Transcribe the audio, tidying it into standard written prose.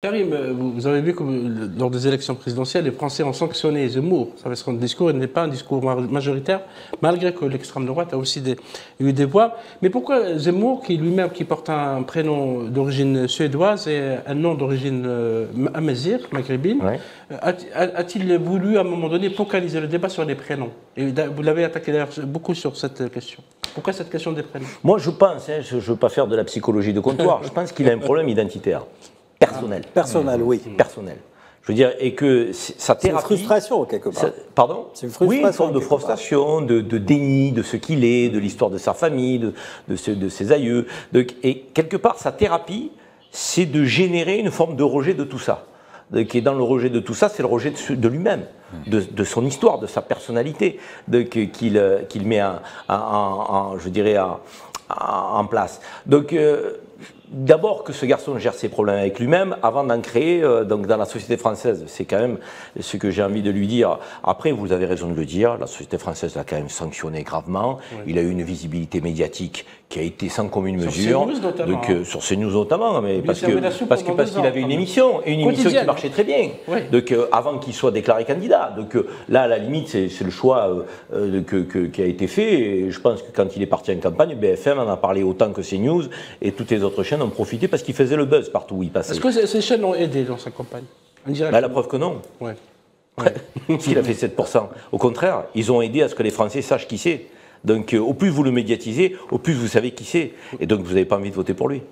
Karim, vous avez vu que lors des élections présidentielles, les Français ont sanctionné Zemmour. Ça veut dire que son discours n'est pas un discours majoritaire, malgré que l'extrême droite a aussi eu des voix. Mais pourquoi Zemmour, qui lui-même qui porte un prénom d'origine suédoise et un nom d'origine amazigh, maghrébine, Ouais. a-t-il voulu à un moment donné focaliser le débat sur les prénoms? Et vous l'avez attaqué d'ailleurs beaucoup sur cette question. Pourquoi cette question des prénoms? Moi, je pense, je ne veux pas faire de la psychologie de comptoir, je pense qu'il a un problème identitaire. Personnel. Personnel, oui. Personnel. Je veux dire, et que sa thérapie... C'est une frustration, quelque part. Pardon? C'est une frustration. Oui, une forme de frustration, de déni de ce qu'il est, de l'histoire de sa famille, de ses aïeux. Et quelque part, sa thérapie, c'est de générer une forme de rejet de tout ça. Qui est dans le rejet de tout ça, c'est le rejet de lui-même, de son histoire, de sa personnalité, qu'il met je dirais, en place. Donc, d'abord que ce garçon gère ses problèmes avec lui-même avant d'en créer donc dans la société française. C'est quand même ce que j'ai envie de lui dire. Après, vous avez raison de le dire, la société française l'a quand même sanctionné gravement. Oui. Il a eu une visibilité médiatique qui a été sans commune mesure. Sur CNews notamment. Donc, sur CNews notamment, mais parce qu'il avait une émission, et une émission qui marchait très bien. Oui. Donc, avant qu'il soit déclaré candidat. Donc là, à la limite, c'est le choix qui a été fait. Et je pense que quand il est parti en campagne, BFM en a parlé autant que CNews et toutes les autres chaînes ont profité parce qu'il faisait le buzz partout où il passait. Est-ce que ces chaînes l'ont aidé dans sa campagne? La preuve que non. Ouais. Parce qu'il a fait 7%. Au contraire, ils ont aidé à ce que les Français sachent qui c'est. Donc au plus vous le médiatisez, au plus vous savez qui c'est. Et donc vous n'avez pas envie de voter pour lui.